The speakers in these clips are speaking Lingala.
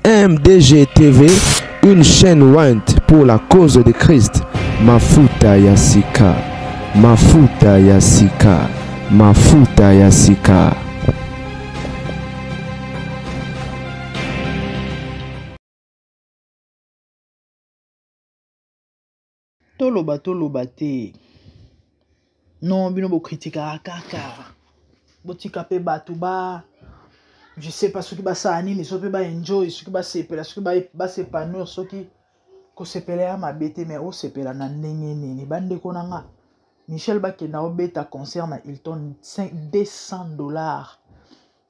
MDG TV, une chaîne Went pour la cause de Christ. Mafuta Yasika, Mafuta Yasika, Mafuta Yasika. Toloba te. Non, bino bo critica kaka. Botika pe batuba. Je sais pas ce qui va s'animer, ce qui va enjoy, ce qui va s'épeler, ce qui va s'épanouir, ce qui s'épeler à ma bête, mais où s'épeler na nene bande konanga. Michel Bakena au bêta concerne Hilton $200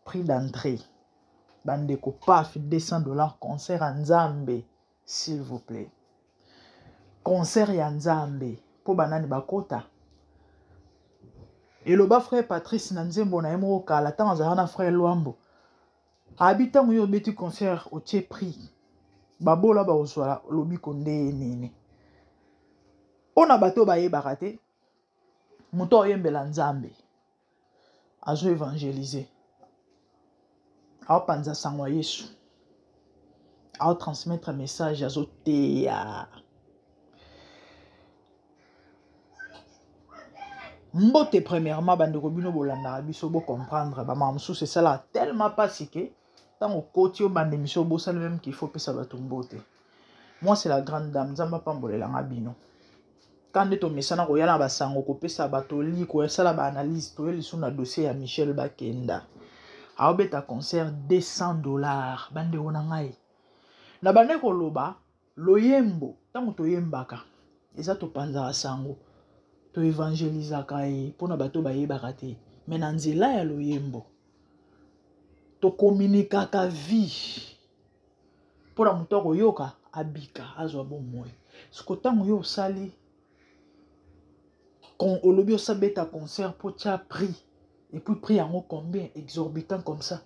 prix d'entrée. Bande ko paf $200 concert en Nzambe, s'il vous plaît. Concert en Nzambe pour banani bakota. Et le bas frère Patrice Nanzembo na emo kala tant azana frère Luambo. Habitant yo beti concert au tie prix. Babola ba oswala lobi konde nene. Ona bato ba yebarate. Muto yembela Nzambe. Azo évangéliser. A panza sangwa Yesu. A transmettre un message azo teya. Mbote premièrement bandeko bino bolanda biso bo comprendre ba mamsu c'est ça là tellement pas que tant au côté au bande mission bo ça même qu'il faut pesa ba mbote. Moi c'est la grande dame Nzamba pambolela ngabino. Quand de to mesana ko yala ba sango ko pesa ba to li ko sala ba analyse to yeli suna dossier ya Michel Bakenda. A obeta concert $200 bande wona ngai. Na bande ko loba loyembo tant to yembaka. Eza to panza sango. To évangéliser kai pona bato ba yebarate mais na nzela ya loyembo to communiquer ka vie pona muto ko yoka abika azwa bomoi siko tango yo sali quand olobi osabeta concert pour tia prix et puis prix yango combien exorbitant comme ça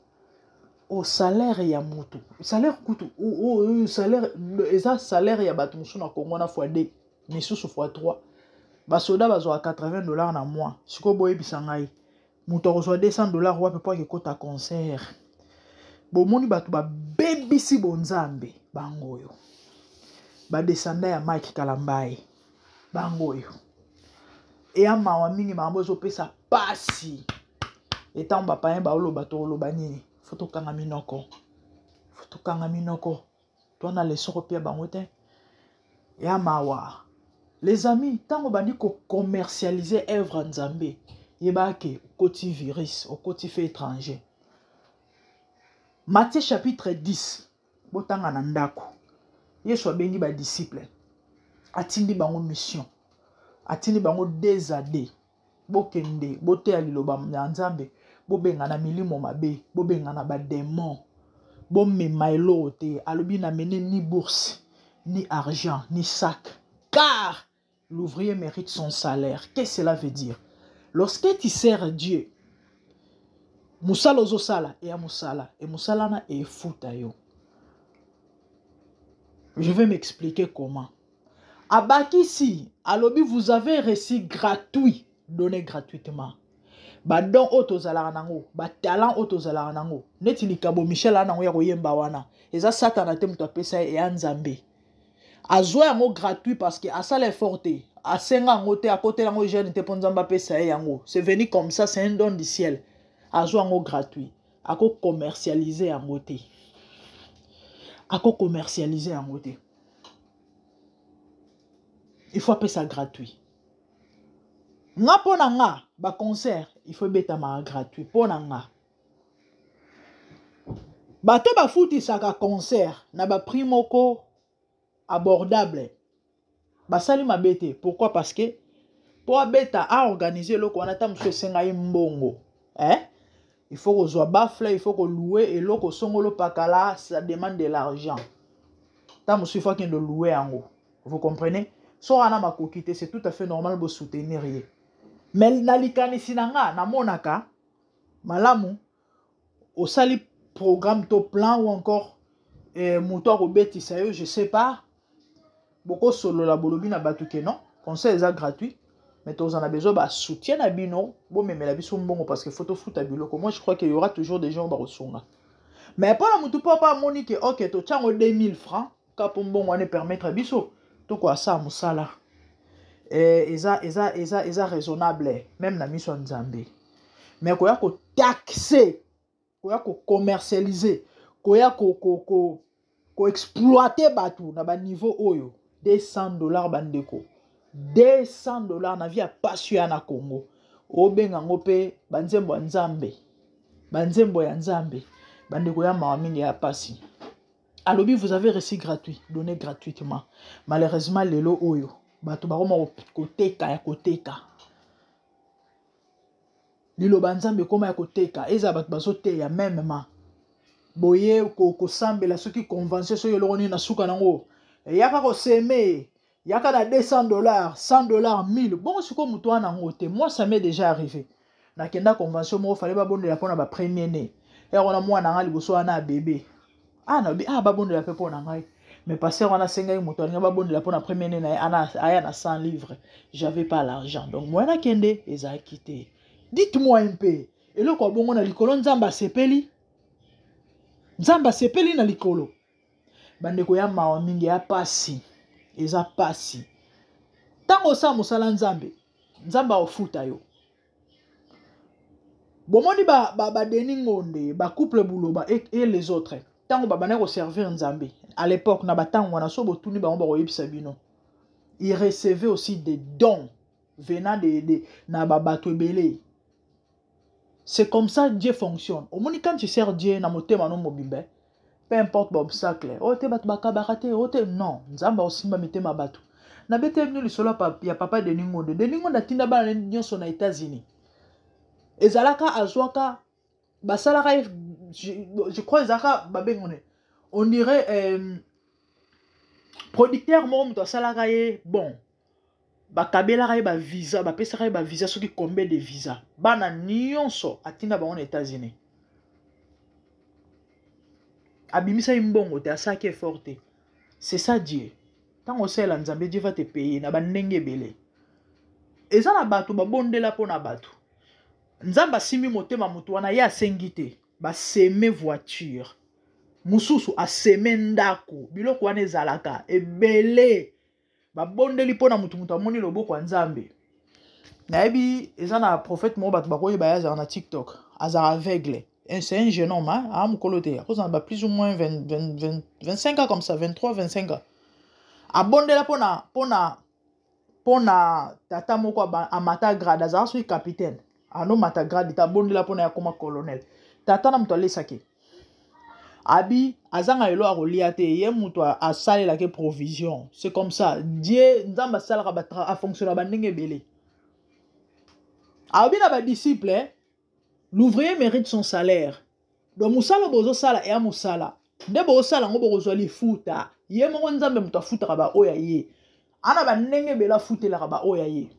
au salaire ya mutu salaire kutu au salaire eza salaire ya bato musu na Congo na fois 2 mais sous fois 3 basoda bazwa $80 na mois siko boye bisangai muto reçoit $200 wa pe pas que kota concert bo moni batu ba bebisi bonzambe bangoyo ba descenda ya Mike Kalambai bangoyo e ama wa mingi mambo zo pesa pasi etant ba payen ba olo bato olo bani foto kanga minoko to na les sokopia bangote e ama wa. Les amis, tant qu'on bandi ko commercialiser œuvre Nzambe, yeba ke côté virus, au côté fait étranger. Matthieu chapitre 10, botanga na ndako. Yesu abengi ba disciple. Atindi bango mission. Atindi bango désade. Bokende, bote ya liloba na Nzambe, bobenga na milimo mabe, bobenga na ba démon. Bomema elo te, alobi na mene ni bourse, ni argent, ni sac. Car l'ouvrier mérite son salaire. Qu'est-ce que cela veut dire? Lorsque tu sers Dieu, Musala ozosala et a Musala. Et Musala na e futa yo. Je vais m'expliquer comment. Abakisi, alobi, vous avez reçu gratuit, donné gratuitement. Ba don otozala nango, ba talent otozala nango. Neti likabo Michel anango ya koyemba wana. Eza satana te muto apesa e Nzambe. Azwa yango gratuit parce que asa l'effort te asenga yango te à côté yango jeune te ponzamba pesa yango c'est venu comme ça, c'est un don du ciel. Azwa yango gratuit ako commercialiser yango te il faut appeler ça gratuit. Nga pona nga ba concert il faut beta ma gratuit pona nga bato ba futi saka concert na ba prix moko abordable. Basali mabete. Pourquoi? Parce que pour beta à organiser le qu'on attend monsieur sengai mbongo. Il faut qu'on soit bafle, il faut qu'on loue et l'eau qu'on songolo pakala, ça demande de l'argent. Tant monsieur faut qu'il louer en haut. Vous comprenez? So ana makokite, c'est tout à fait normal de soutenir. Mais nalikani sinanga na monaka malamu au sali programme to plan ou encore moto ko betisa yo, je sais pas. Beaucoup solo la bolobi na batuke non. Conseil est gratuit. Mais tu en as besoin de soutien à Bino. Bon, mais la vie sont bon parce que photo foot à Biloko. Moi, je crois qu'il y aura toujours des gens qui vont. Mais pas la moutou papa monique. Ok, tu as 2000 francs. Quand on va permettre à Bisso. Tout quoi ça, moussala. Et ça raisonnable. Même la mission de Zambé. Mais quoi qu'on taxer, quoi qu'on commercialiser, quoi qu'on exploiter bateau dans le niveau oyo. $200 bandeko. $200 na vie a passion na Congo. Obenga ngope banzembo ya Nzambe. Banzembo ya Nzambe. Bandeko ya mamingi ya pasi. Alobi vous avez reçu gratuit, donné gratuitement. Malheureusement lelo oyo bato baroma koteka ya koteka. Lilo banzambe koma ya koteka, eza bato bazote ya même ma. Boye ko sambela soki convention so yelo ni na suka nango. Yaka ko seme. Il y a $200, $100, $1000. Bon, c'est comme toi en côté. Moi, ça m'est déjà arrivé. Dans la convention, il fallait pas bon de la pour la première année. Et on a moi dans le bosso un bébé. Ah non, pas bon de la pour n'angai. Mais parce qu'on a 5 ans, on a pas bon de la pour la première année. À 100 livres. J'avais pas l'argent. Donc moi, na kende, ils ont quitté. Dites-moi un peu. Et là, quoi bon, on a l'icolo Nzamba sepeli. Nzamba sepeli na l'icolo. Bandeko ya mawamingi ya pasi. Eza pasi. Tango sa musala Nzambe. Nzamba ofuta yo. Bomoni ba deningonde, ba couple bouloba et les autres. Tango ba baneko servir Nzambe. À l'époque na batango wana so botuni ba ngomba oyebisa bino. Ils recevaient aussi des dons venant de na ba bato ebele. C'est comme ça Dieu fonctionne. Omoni quand tu sers Dieu na motema no mobimbe. Peu importe l'obstacle. Oh, te batu bakabarate. Oh, te non. Nzamba aussi m'a mette ma batu. Na bete venu le solo ya papa de Ningonde. De Ningonde atinda ba nyonso na États-Unis. Ezalaka azwaka basalaka je crois ezalaka babengone. On dirait producteur mo muto salaka ye bon. Bakabela ka ba visa, ba pesa ka ba visa soki combien de visa. Bana nyonso atinda ba on États-Unis. Abimisa imbongo te asaki forte. C'est ça Dieu. Tant on sait la Nzambe Dieu va te payer na bandenge belé. Eza na bato babondela po na bato. Nzamba simi motema mutu wana ya sengite ba seme voiture. Mususu a seme ndako. Biloko wana ezalaka ebele. Babondeli po na mutu amoni loboko ya Nzambe. Na yebi eza na prophète mo bato bakoyi ba ya na TikTok. Azara aveugle. C'est un jeune homme, hein, à Mukolote. On a plus ou moins 25 ans comme ça, 23, 25 ans. Abonde la pona tata moko a mata grade, azara sui capitaine. Ano mata grade, ta bonde la pona ya koma colonel. Tata na mutole sake. Abi, azanga elo a reliate, ye muto a sale la ke provision. C'est comme ça. Dieu, nzamba sale a fonctionné ba ndenge belé. Abi na ba disciple, l'ouvrier mérite son salaire. Donc musala bozo sala et musala. De bozo sala ngo bozo li futa. Ye mo nzambe muta futa ba oya ye. Ana ba ndenge bela futela ba oya ye.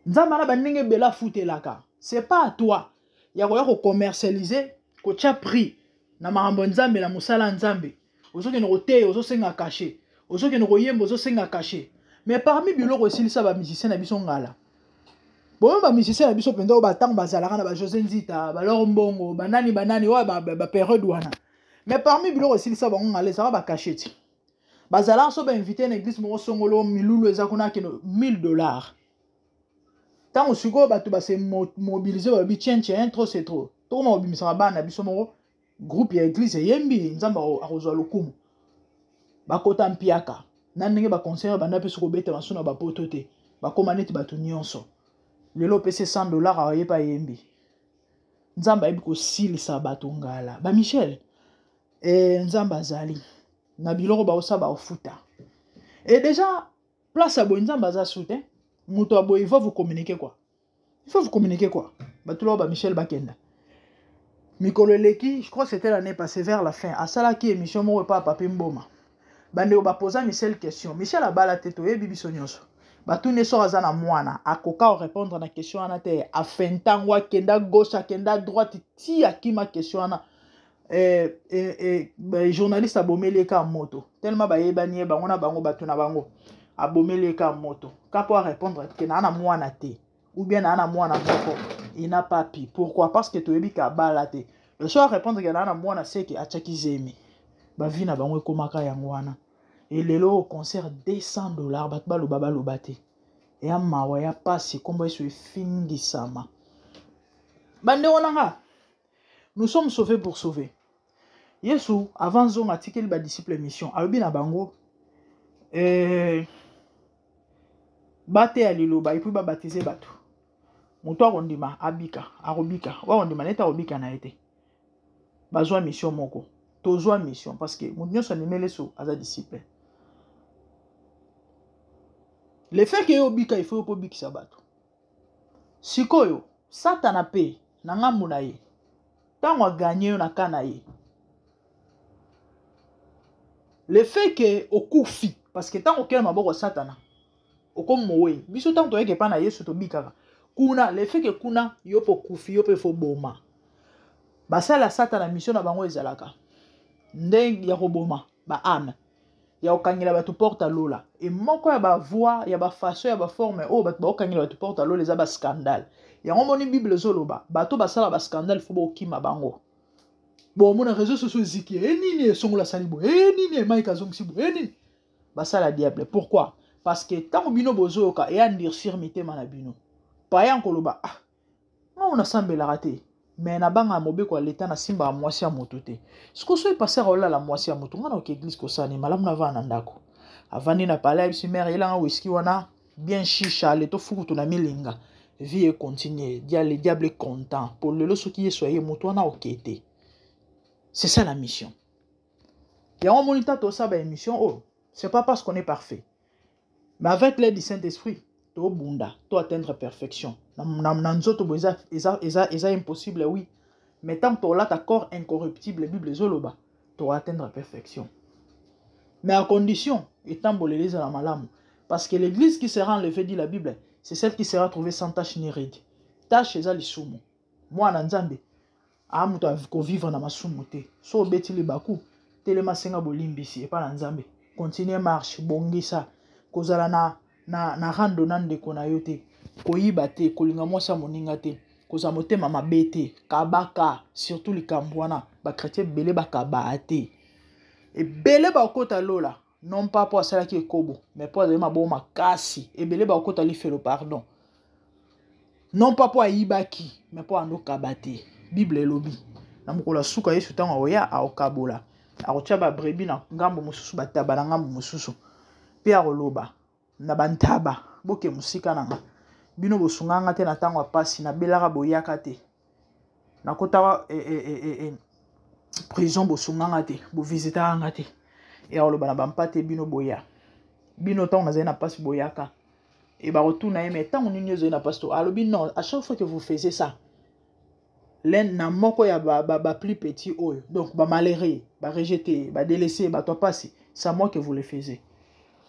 Nzamba na ba ndenge bela futela ka. C'est pas à toi. Ya ko commercialiser ko tia prix na marambo nzambe na musala nzambe. Ozo ke no te ozo senga caché. Ozo ke no yembo ozo senga caché. Mais parmi biloko esilisa ba musicien na biso ngala. Bon, ba musicien na biso penda ba tang bazalaka na ba José Nzita, ba Laurent Mbongo, banani wa ba période wana. Mais parmi biloko esilisa bango ngala ça va ba cacheti. Bazala so ba invité na église mo songolo milulu ezakuna kino $1000. Tant osiko ba to ba se mobiliser ba bi tien trop c'est trop. To mo bimisa ba na biso mo groupe ya église yembi nzamba akozwa lokumu. Ba kota mpiaka. Na ndenge ba conseiller ba na peso ko beta masuna ba potote. Ba komaneti ba to nyonso. Lelo pese $100 a yepa yembi. Nzamba yebi ko silisa bato ngala. Ba Michel. Nzamba zali. Na biloko ba osaba ofuta. Et déjà, place à Nzamba za soutien. Muto abo il faut vous communiquer quoi. Il faut vous communiquer quoi. Bato lo ba Michel Bakenda. Mikolo Leki, je crois que c'était l'année passée vers la fin. Asala ki émission mo pas papi mboma. bande ba posa Michel question Michel abala te to yebi biso nyonso batu ne so azana mwana akoka o répondre na question ana te afentangwa kenda gauche kenda droite ti akima question ana journaliste abomeli ka moto tellement ba yebani bango na bango batu na bango abomeli ka moto kapo a répondre ke na mwana te ou bien na mwana moko il n'a pas pi pourquoi parce que to yebi ka bala te le soir répondre ke na mwana seki achaki zemi ba vi na bango ekomaka yango wana et lelo au concert $200 batba lo baba lo baté et a mawa ya passe kombo eso fingi sama bande onanga nous sommes sauvés pour sauver Yesu avant zon article ba disciple mission alobi na bango bate aliloba et puis ba baptiser bato moto akondima abika arobika wa ondima neta obika na été bazwa mission moko tozwa mission parce que mon nyonso animele so aza disciple. Le fait que yo bika il faut po bikisa bato. Sikoyo Satan pe na ngambu na ye. Tango gagner yo na kana ye. Le fait que okufi parce que tango kela maboko Satana okom mowe biso tango to yeke pa na Yesu to bikaka. Kuna le fait que kuna yo po kufi yo pe fo boma. Basala Satana mission na bango ezalaka. Ndenge ya koboma ba âme ya okangela bato porta lola et moko ya ba voix ya ba façon ya ba forme o bato ba okangela bato porta lola eza ba scandale ya ngomoni bible zoloba bato basala ba scandale fo bo kima bango bon mona réseaux sociaux ziki nini songola salibo nini Mike azongisibo nini basala diable pourquoi parce que tant bino bozoka et endurcir mitema na bino pa ya nkoloba on a sambela raté mais na banga mobeko l'état na simba mwasi ya moto te siko so passer ola la mwasi ya moto ngana ke église ko sani malamu na vana ndako avandi na palais bi mère ilanga whisky wana bien chicha le to fuku na milinga vie continue dia le diable est content pour le lo soki soyez moto wana okete c'est ça la mission et on monita to ça ba émission oh c'est pas parce qu'on est parfait mais avec l'aide du Saint-Esprit to bunda to atteindre perfection na nzoto boza eza impossible oui mais tant que là ta corps incorruptible bible zoloba to atteindre perfection mais à condition étant bolelez la malamu parce que l'église qui sera enlevée dit la Bible c'est celle qui sera trouvée sans tache ni ride tache eza lisumu moi na nzambe amuto ko vivre na masumu te so beti le baku telema senga bolimbisi et pas na nzambe continuer marche bongisa kozala na rando nande kona yote koyiba te kolinga mwasa moninga te koza motema mabe te kabaka surtout likambo wana ba chrétien belé bakaba te et belé bakota lola non pas pour cela qui est kobo mais pour azali mabo makasi et belé bakota li fait le pardon non pas pour ayibaki mais pour ando kabate bible elobi na mokolo suka Yesu tango oya aokabola akotia ba brebi na ngambo mususu bataba na ngambo mususu pe aroloba na bantaba boke musika nanga bino bosunganga te na tango apasi na belaka boyaka te na kota prison bosunganga te bo visitanga te et aroloba na bampate bino boya bino tango nazali na pasi boyaka et ba retourna mais tango niniozali na pasi to alobi non à chaque fois que vous faisiez ça l'un na moko ya ba plus petit oyo donc ba malheureux ba rejeté ba délaissé ba toi passer c'est moi que vous le faisiez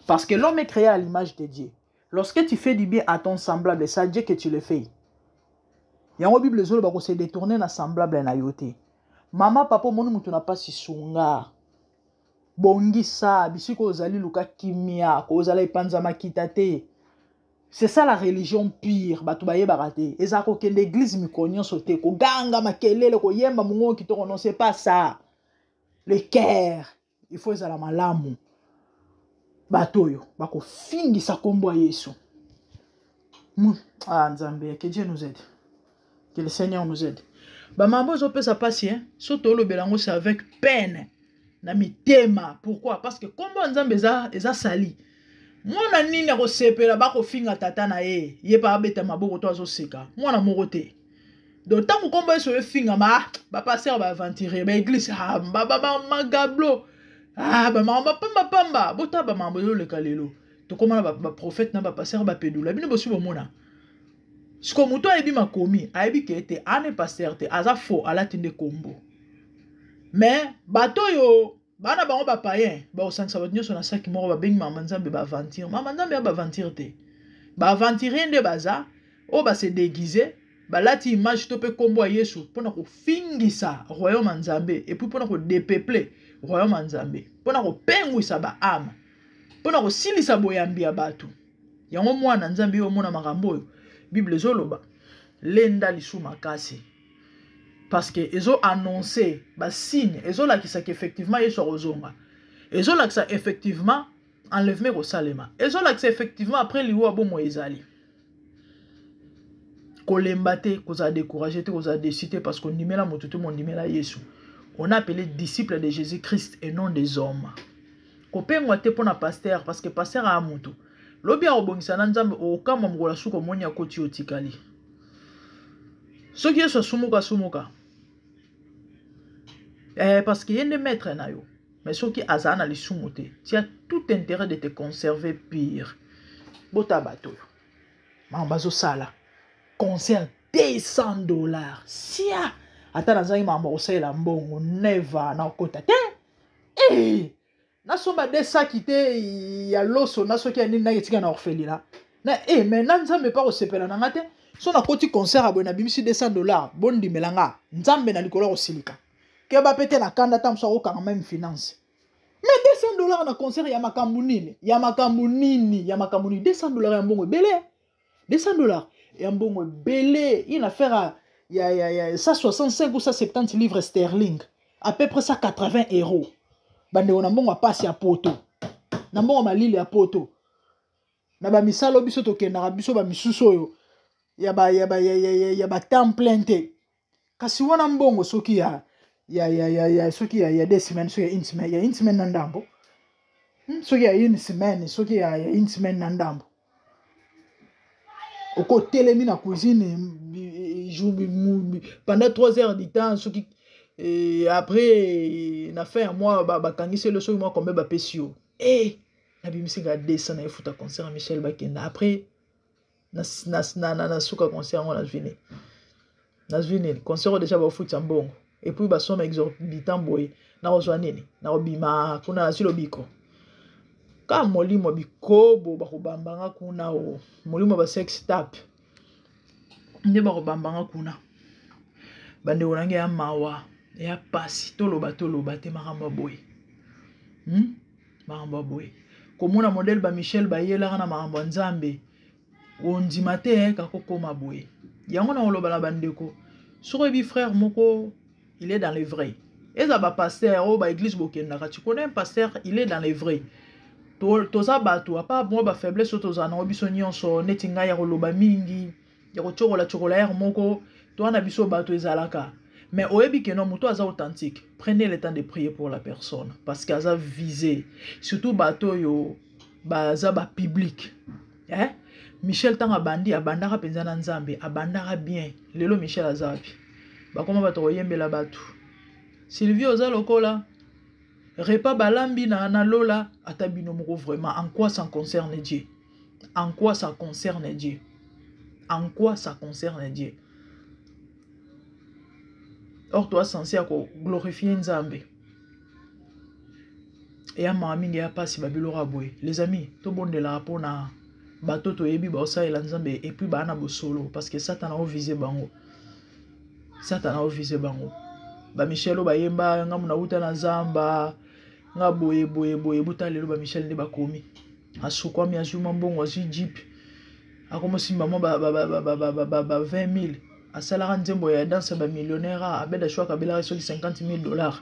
parce que l'homme est créé à l'image de Dieu. Lorsque tu fais du bien à ton semblable, c'est à Dieu que tu le fais. Il y a une Bible qui se détourner na semblable na yote. Maman, papa, mon mutu na pas si sunga. Bongi sa, bisiko ozali luka kimia, ko ozala ipanza makitate. C'est ça la religion pire, batu baye barate. Ezako kende église mikonyo sote, ko ganga makelele, ko yemba mungo kitoko, non c'est pas ça. Le cœur, il faut ezala malamu. Batoyo bako fingi sa kombo Yesu. Nzambe que Dieu nous aide. Que le Seigneur nous aide. Ba mambo zo pesa pasi hein. Soto lo belango c'est avec peine. Na mitema. Pourquoi? Parce que kombo Nzambe eza sali. Mwana nini ko sepela bako finga tata na ye. Ye pa beta maboko to azo seka. Mwana morote. Donc tant que kombo eso finga ba passer ba aventurer ba église magablo. Ba mama pamba bota ba mambo yo le kalelo to komana ba prophète na ba passer ba pedula bino bosu bomona siko muto ayebi makomi ayebi kete ane pasteur te aza faux ala tinde kombo mais bato yo bana bango ba païen ba osangisa bato nyonso na saki moko babengi mama nzambe ba aventure mama nzambe ya ba aventure te ba aventure nde baza o ba se déguiser balati image to pe kombo ya Yesu pona ko fingisa royaume nzambe et puis pona ko dépeupler royaume nzambe pona ko pengwisa ba âme pona ko silisa boyambi ya bato yango mwana nzambe yo mona makambo oyo Bible zoloba lenda lisu makasi parce que ezo annoncer ba signe ezo lakisa que effectivement Yesu rozonga ezo lakisa effectivement enlèvement ko salema ezo lakisa effectivement après liwa bomo ezali kolemba te koza décourager te koza déciter parce qu'on dimela moto te mon dimela Yesu on a appelé disciple de Jésus-Christ et non des hommes kopengwa te pona pasteur parce que pasteur a moto lobi a obongisa na nzambe okama mokola suko monya koti otikali soki Yesu sumuka parce qu'il y a des maîtres na yo mais soki azana li sumuté tu as tout intérêt de te conserver pire bota bato mambazo sala concert $200 sia ata nazangi mamba osela mbongo neva na kota te nasomba de saki te ya loso na soki ya nini na yetika na orphelina na mais na nzambe pa kosepela na ngate so na koti concert abwe na bimisi $200 bondi melanga nzambe na likolo kosilika ke ba pete na kanda ta mso okanga même finance mais $200 na concert ya makambu nini $200 ya mbongo belé $200 ya mbongo belé une affaire ya 165 ou 170 livres sterling à peu près 180 €. Bande on a mbongo passe ya poto na mbongo malili ya poto na ba misalo biso to kenda biso ba misuso yo ya ba temps plein te kasi wana mbongo soki soki ya 2 semaines soki ya une semaine na ndambo soki ya une semaine soki ya une semaine na ndambo oko telemi na cuisine pendant 3 heures du temps soki et après na fait un mois bakangisi le soki moi combien ba pesio na bimisi ga descend na futa concert Michel Bakenda après na suka concert on a vini concert déjà ba futa mbongo et puis ba somme exorbitant boy na ozwa nini na obima kuna na silo biko ka molimo bikobo ba kobambanga kuna o molimo ba sex tap nde ba kobambanga kuna bande onange ya mawa ya pasi toloba te maramba boy maramba boy komona modèle ba Michel bayela na maramba nzambe ondima te kakokoma boy yango na oloba na bandeko soko bi frère moko il est dans les vrais eza ba pasteur o ba église bokenda tu connais un pasteur il est dans les vrais toza bato apa moi ba faiblesse toza na biso nyonso netinga ya koloba mingi ya kochokola ya moko to na biso bato ezalaka mais oyebi que non moto aza authentique prenez le temps de prier pour la personne parce qu'aza visé surtout bato yo baza ba public Michel tanga bandi abandaka penza na nzambe abandaka bien lelo Michel azapi bakoma bato oyembela bato Sylvie oza lokola repas balambi na lola atabino moko vraiment en quoi ça concerne Dieu en quoi ça concerne Dieu en quoi ça concerne Dieu or toi censé glorifier Nzambe et à mingi ya pasi babilora boy les amis to bondela pona bato to yebi ba osalela Nzambe et puis bana bosolo parce que Satan a visé bango ba Michel ba yemba ngamu na uta na zamba nga boye buta lelo ba Michel ne bakomi asukwa mi azuma mbongo azu jeep akomo simba mo ba 20000 asalara nzembo ya danse ba millionnaire abeda shwa kabela soki $50,000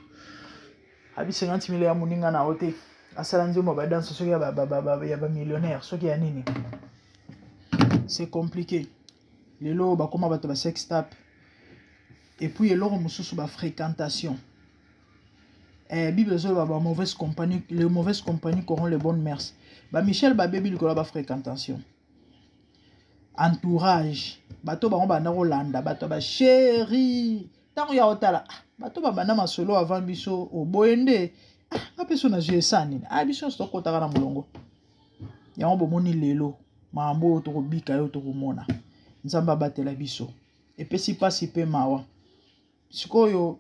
abi 50,000 ya muninga na hote asala nzembo ba danse soki ya ba millionnaire soki ya nini c'est compliqué lelo ba koma bato ba sex tap et puis eloko mususu ba fréquentation Bible zo ba mauvaise compagnie les mauvaises compagnies corrompent les bonnes mœurs ba Michel ba baby likolo ba fréquentation entourage bato bango banda kolanda bato ba chéri tango ya otala bato babanda masolo avant biso oboyende apeso na jesani biso sto kotaka na mulongo yango bomoni lelo mambo to kobika yo to komona nzamba batela biso epesi pasi pe mawa sikoyo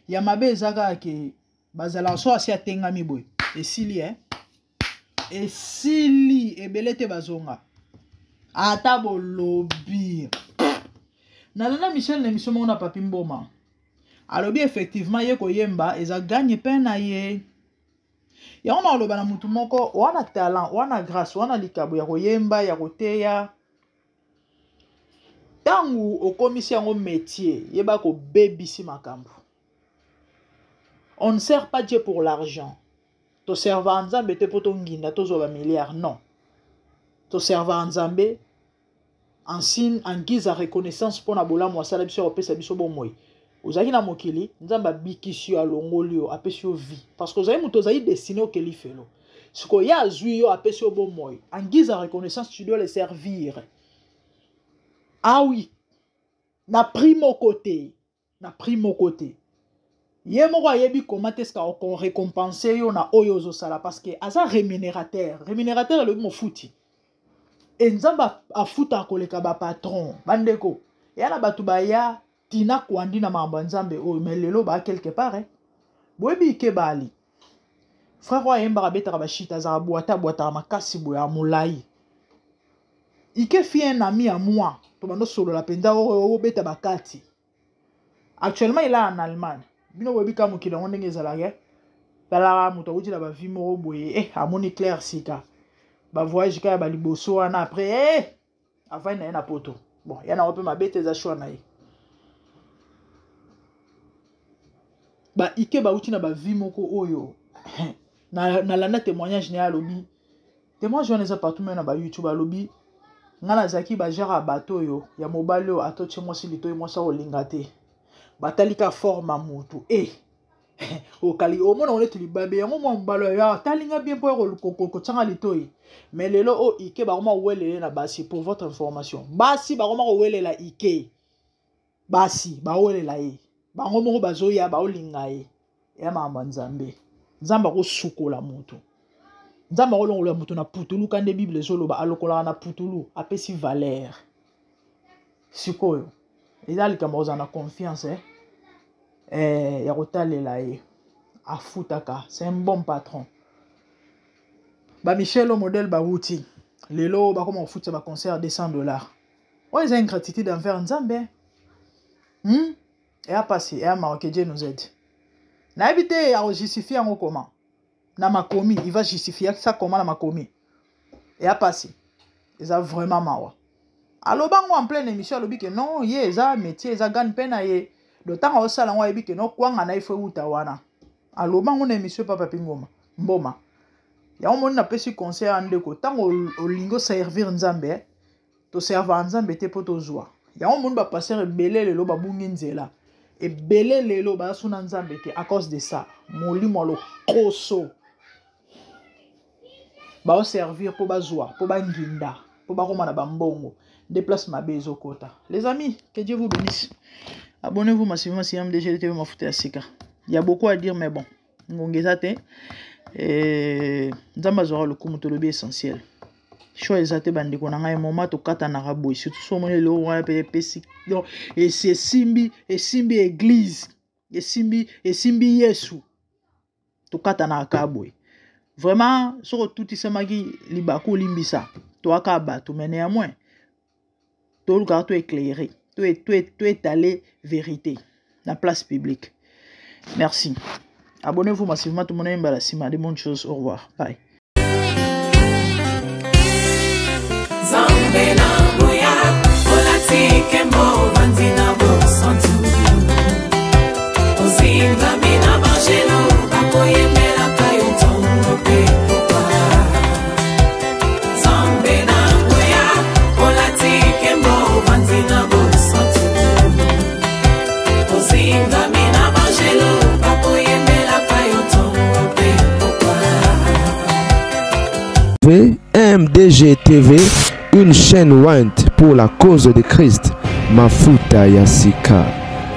ya mabe ezaka ke bazala so asi atengami boy esili esili ebelete bazonga ata bolobi nalana Michel na mission mona papi mboma alobi effectivement ye koyemba eza gagne peine na ye ya ona aloba na mutu moko wana talent wana grâce wana likabo ya koyemba ya koteya tangu okomisi yango métier yeba ko bebisi makambo. On ne sert pas Dieu pour l'argent. To serva nzambe te poto nginda to zo ba milliard non. To serva nzambe en signe en guise à reconnaissance pour na bola mo sala biso opesa biso bomoy. Ozaki na mokili nzamba bikisi yo alongolio apesi yo vie parce que ozaki muto ozaki destiné au keli felo. Siko ya azui yo apesi yo bomoy. En guise à reconnaissance tu dois le servir. Ah oui. Na primo côté. Na primo côté. Ye moko yebi comment est-ce qu'on récompense yo na oyo zo sala parce que aza rémunérateur le mo futi et nzamba a futa koleka ba patron bandeko ya na batu ba ya tina kwandi na mamba nzambe o melelo ba quelque part boyebi ke bali frère wa yemba rabeta ba shita za boata makasi boya mulai ike fi un ami à moi to bando solo la penda o beta bakati actuellement il est en Allemagne. Bino webi ka mokili ngo ndenge ezalaka tala moto uti na ba vie moko boye amoni clair sika ba voyage ka ba liboso wana après avant na poto bon yana ope mabete za shwa na ye ba ike ba uti na ba vie moko oyo na landa témoignage ne alobi témoignage wana za partout na ba YouTube alobi ngana zaki ba jara bato yo ya mobile o atoche mo silito mo sa olingate batalika forma mutu okali omona on est libabe yango mo mbalo ya talinga bien pour ko tsanga litoi mais lelo o ike ba koma welele na basi pour votre information basi ba koma welela ike basi ba welela ye ba ngomo bazoya ba olinga ye ya mama nzambe nzamba ko sukola mutu nzamba ko longola mutu na putulu kande bible zoloba alokola na putulu apesi valeur sikoyo ezali kama ozana confiance ya kotalela ye afutaka c'est un bon patron ba Michel au modèle ba wuti lelo ba koma ofuta ba concert $200 o eza ingratitude envers nzambe et a passé et a marqué Dieu nous aide na éviter à justifier en comment na makomi il va justifier ça comment na makomi et a passé eza vraiment mawa alors bango en pleine émission alobi que non ye eza métier eza gagne peine na ye d'autant au salon wa ebi que no kwanga na ifo uta wana alors bango na émission papa pingoma mboma ya omoni na pesi conseil andeko tango olingo servir nzambe to serva nzambe te poto zwa ya omoni ba passer belé lelo ba bungi nzela et belé lelo ba suna nzambe te à cause de ça molimo lo koso ba o servir po ba zwa po ba nginda po ba koma na ba mbongo déplace ma bezo kota. Les amis, que Dieu vous bénisse. Abonnez-vous massivement si MDG TV Mafuta ya Sika. Il y a beaucoup à dire mais bon. Ngongezate et nzamba zora le kumutolobi essentiel. Choix ezate bandi ko nanga moment to kata na rabo surtout so moni le wa pesi. Donc et c'est simbi église. Et simbi Yesu. To kata na kaboy. Vraiment sur tout isamagi libako limbisa. To akaba to mene à moins. Tout le carton éclairé, tout est allé vérité, la place publique. Merci. Abonnez-vous massivement, tout le monde aime la cima, des bonnes choses. Au revoir. Bye. MDG TV, une chaîne Went pour la cause de Christ. Mafuta ya Sika,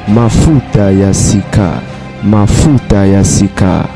Mafuta ya Sika, Mafuta ya Sika.